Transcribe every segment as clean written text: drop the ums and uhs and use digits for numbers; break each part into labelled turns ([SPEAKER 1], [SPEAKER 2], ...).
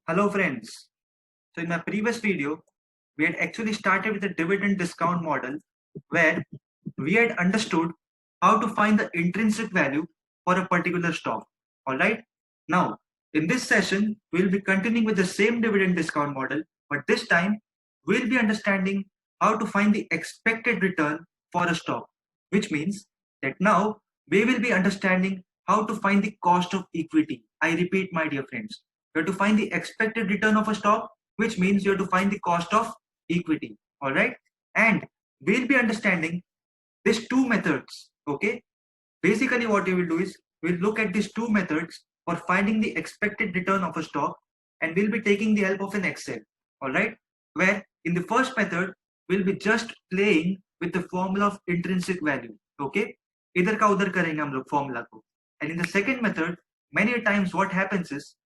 [SPEAKER 1] Hello friends. So in my previous video, we had actually started with the dividend discount model where we had understood how to find the intrinsic value for a particular stock. Alright. Now, in this session, we'll be continuing with the same dividend discount model, but this time we'll be understanding how to find the expected return for a stock, which means that now we will be understanding how to find the cost of equity. I repeat, my dear friends, you have to find the expected return of a stock, which means you have to find the cost of equity. All right. And we'll be understanding these two methods. Okay. Basically, what we will do is we'll look at these two methods for finding the expected return of a stock, and we'll be taking the help of an Excel. All right. Where in the first method, we'll be just playing with the formula of intrinsic value. Okay. इधर का उधर करेंगे हम लोग formula को. And in the second method, many times what happens is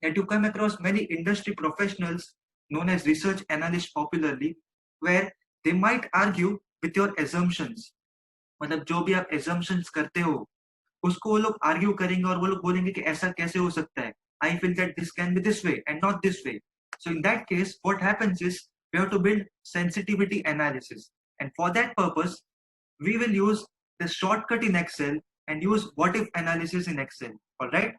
[SPEAKER 1] that you come across many industry professionals known as research analysts popularly, where they might argue with your assumptions. मतलब जो भी आप assumptions करते हो उसको वो लोग argue करेंगे और वो लोग बोलेंगे कि ऐसा कैसे हो सकता है. I feel that this can be this way and not this way. So in that case, what happens is we have to build sensitivity analysis, and for that purpose, we will use the shortcut in Excel and use what if analysis in Excel. All right,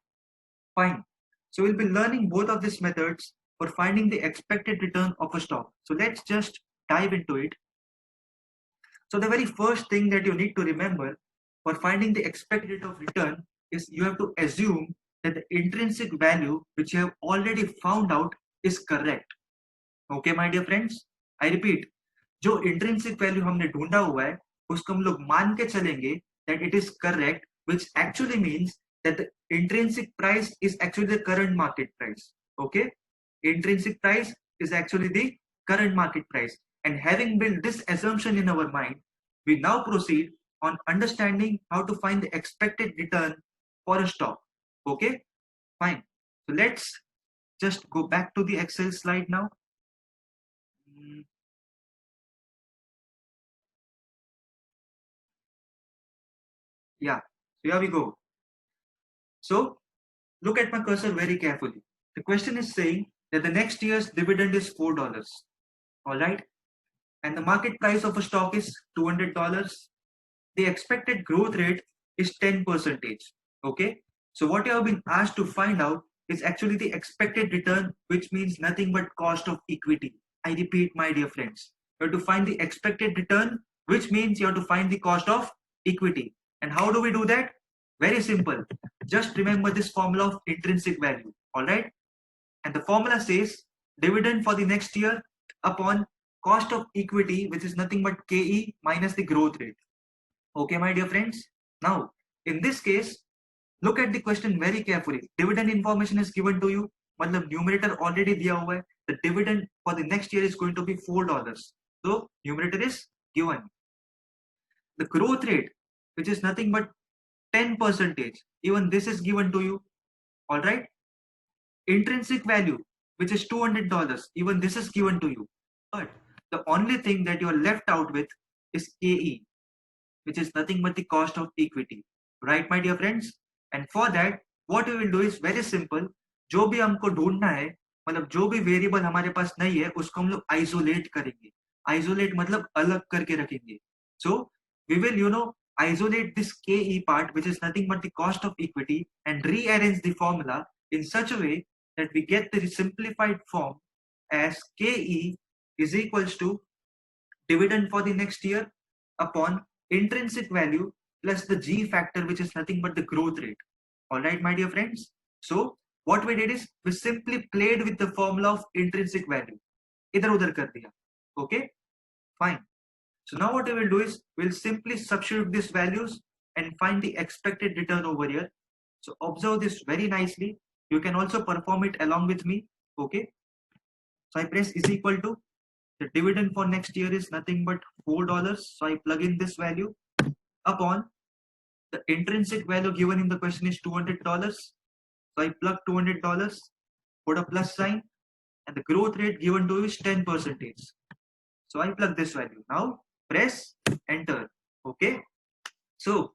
[SPEAKER 1] fine. So we'll be learning both of these methods for finding the expected return of a stock. So let's just dive into it. So the very first thing that you need to remember for finding the expected rate of return is you have to assume that the intrinsic value which you have already found out is correct. Okay, my dear friends? I repeat, जो intrinsic value हमने ढूंढा हुआ है उसको हम लोग मान के चलेंगे that it is correct, which actually means that the intrinsic price is actually the current market price. Okay, intrinsic price is actually the current market price, and having built this assumption in our mind, we now proceed on understanding how to find the expected return for a stock. Okay, fine. So let's just go back to the Excel slide now. Yeah, so here we go. So look at my cursor very carefully. The question is saying that the next year's dividend is $4. All right. And the market price of a stock is $200. The expected growth rate is 10%. Okay. So what you have been asked to find out is actually the expected return, which means nothing but cost of equity. I repeat, my dear friends, you have to find the expected return, which means you have to find the cost of equity. And how do we do that? Very simple. Just remember this formula of intrinsic value. All right. And the formula says dividend for the next year upon cost of equity, which is nothing but KE minus the growth rate. Okay, my dear friends. Now, in this case, look at the question very carefully. Dividend information is given to you. मतलब numerator already दिया हुआ है. The dividend for the next year is going to be $4. So numerator is given. The growth rate, which is nothing but 10%, even this is given to you. All right. Intrinsic value, which is $200, even this is given to you. But the only thing that you are left out with is KE, which is nothing but the cost of equity. Right, my dear friends? And for that, what we will do is very simple. जो भी हमको ढूंढना है, मतलब जो भी variable हमारे पास नहीं है उसको हम लोग आइसोलेट करेंगे. आइसोलेट मतलब अलग करके रखेंगे. So we will isolate this KE part, which is nothing but the cost of equity, and rearrange the formula in such a way that we get the simplified form as KE is equals to dividend for the next year upon intrinsic value plus the G factor, which is nothing but the growth rate. All right, my dear friends. So what we did is we simply played with the formula of intrinsic value. इधर उधर कर दिया. Okay, fine. So now what we will do is we'll simply substitute these values and find the expected return over here. So observe this very nicely. You can also perform it along with me. Okay. So I press is equal to the dividend for next year is nothing but $4. So I plug in this value upon the intrinsic value given in the question is $200. So I plug $200, put a plus sign, and the growth rate given to you is 10%. So I plug this value. Now press enter. Okay. So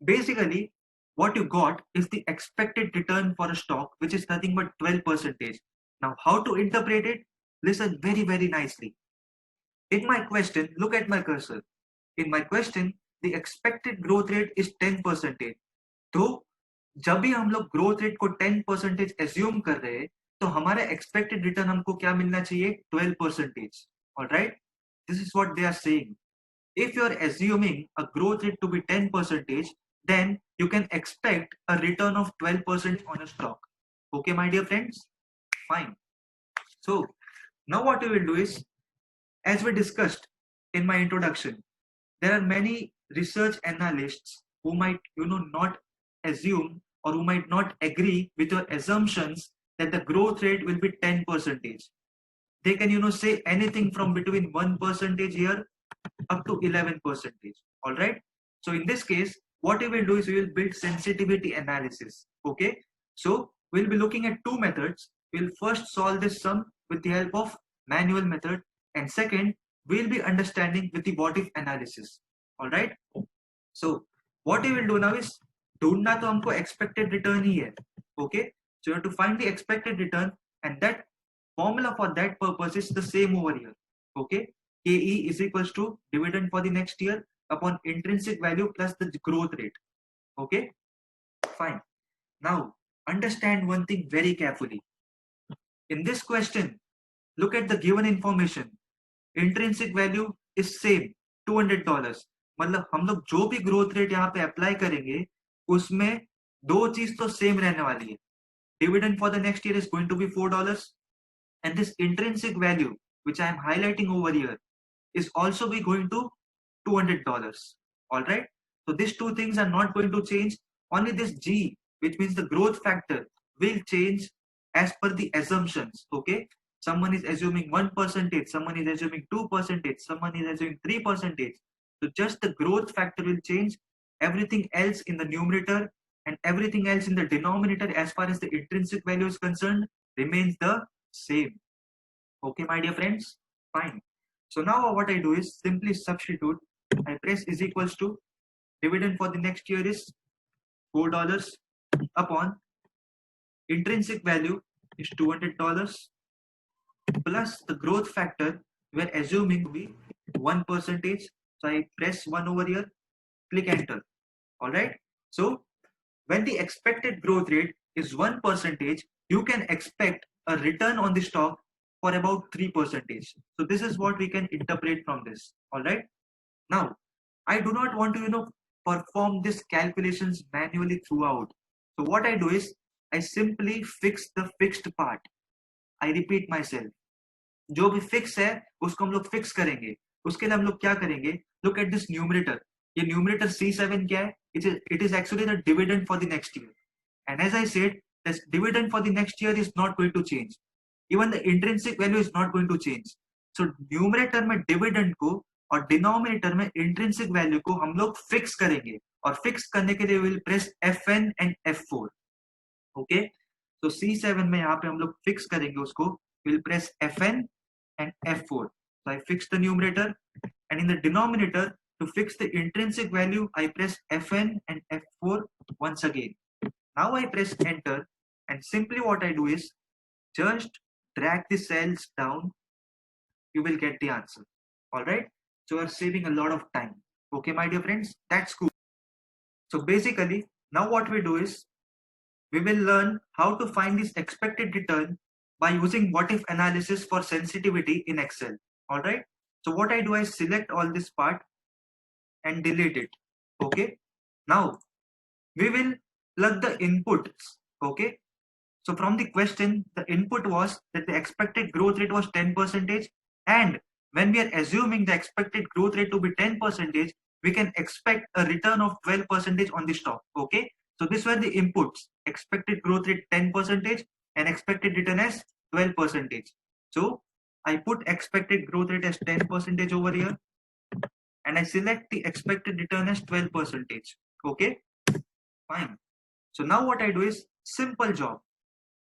[SPEAKER 1] basically what you got is the expected return for a stock, which is nothing but 12%. Now, how to interpret it? Listen very, very nicely. In my question, look at my cursor. In my question, the expected growth rate is 10%. तो जब भी हम लोग growth rate को 10% assume कर रहे हैं तो हमारा एक्सपेक्टेड रिटर्न हमको क्या मिलना चाहिए 12%. Alright, this is what they are saying. If you are assuming a growth rate to be 10%, then you can expect a return of 12% on a stock. Okay, my dear friends? Fine. So now what we will do is, as we discussed in my introduction, there are many research analysts who might not assume or who might not agree with your assumptions that the growth rate will be 10%. They can say anything from between 1% here up to 11%. All right. So in this case, what we will do is we will build sensitivity analysis. Okay. So we'll be looking at two methods. We'll first solve this sum with the help of manual method, and second, we'll be understanding with the what if analysis. All right. So what we will do now is ढूंढना तो हमको expected return ही है. Okay. So you have to find the expected return, and that formula for that purpose is the same over here. Okay. KE is equals to dividend for the next year upon intrinsic value plus the growth rate. Okay, fine. Now, understand one thing very carefully. In this question, look at the given information. Intrinsic value is same, $200. मतलब हम लोग जो भी growth rate यहाँ पे apply करेंगे उसमें दो चीज तो सेम रहने वाली है. Dividend for the next year is going to be $4, and this intrinsic value which I am highlighting over here is also be going to $200. All right. So these two things are not going to change. Only this G, which means the growth factor, will change as per the assumptions. Okay. Someone is assuming 1%, someone is assuming 2%, someone is assuming 3%. So just the growth factor will change. Everything else in the numerator and everything else in the denominator as far as the intrinsic value is concerned remains the same. Okay, my dear friends? Fine. So now what I do is simply substitute. I press is equals to dividend for the next year is $4 upon intrinsic value is $200 plus the growth factor we're assuming to be 1%. So I press 1 over here, click enter. All right. So when the expected growth rate is 1%, you can expect a return on the stock for about 3%. So this is what we can interpret from this. All right. Now, I do not want to, perform these calculations manually throughout. So what I do is I simply fix the fixed part. I repeat myself. जो भी fix है उसको हम लोग fix करेंगे. उसके लिए हम लोग क्या करेंगे? Look at this numerator. ये numerator C7 क्या है? It is actually the dividend for the next year. And as I said, this dividend for the next year is not going to change. Even the intrinsic value is not going to change. So numerator में dividend को और denominator में intrinsic value को हम लोग fix करेंगे. और fix करने के लिए we'll press Fn and F4. Okay. So C7 में यहाँ पे हम लोग fix करेंगे उसको. We'll press Fn and F4. So I fix the numerator, and in the denominator to fix the intrinsic value I press Fn and F4 once again. Now I press enter, and simply what I do is just drag the cells down. You will get the answer. All right. So you're saving a lot of time. Okay, my dear friends, that's cool. So basically now what we do is we will learn how to find this expected return by using what if analysis for sensitivity in Excel. All right. So what I do, I select all this part and delete it. Okay. Now we will plug the inputs. Okay. So from the question, the input was that the expected growth rate was 10%, and when we are assuming the expected growth rate to be 10%, we can expect a return of 12% on the stock. Okay. So these were the inputs: expected growth rate 10% and expected return as 12%. So I put expected growth rate as 10% over here, and I select the expected return as 12%. Okay, fine. So now what I do is simple job.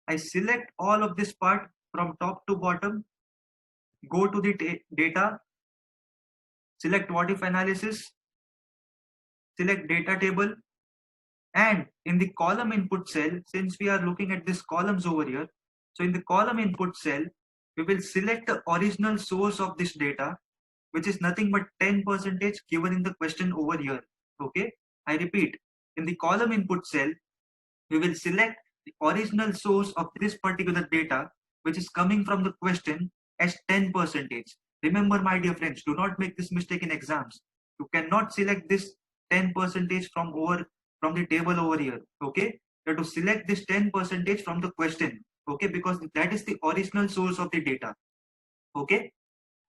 [SPEAKER 1] I select all of this part from top to bottom, go to the data, select what if analysis, select data table, and in the column input cell, since we are looking at these columns over here, So in the column input cell, we will select the original source of this data, which is nothing but 10% given in the question over here. Okay, I repeat, in the column input cell, we will select the original source of this particular data, which is coming from the question as 10%. Remember, my dear friends, do not make this mistake in exams. You cannot select this 10% from the table over here. Okay, you have to select this 10% from the question. Okay, because that is the original source of the data. Okay,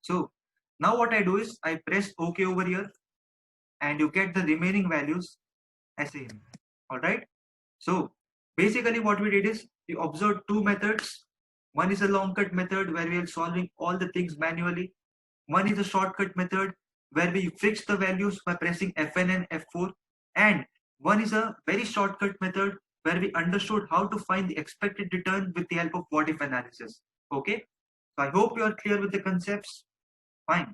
[SPEAKER 1] so now what I do is I press OK over here, and you get the remaining values as same. All right. So basically what we did is we observed two methods. One is a long cut method where we are solving all the things manually. One is a shortcut method where we fix the values by pressing Fn and F4. And one is a very shortcut method where we understood how to find the expected return with the help of what if analysis. Okay. So I hope you are clear with the concepts. Fine.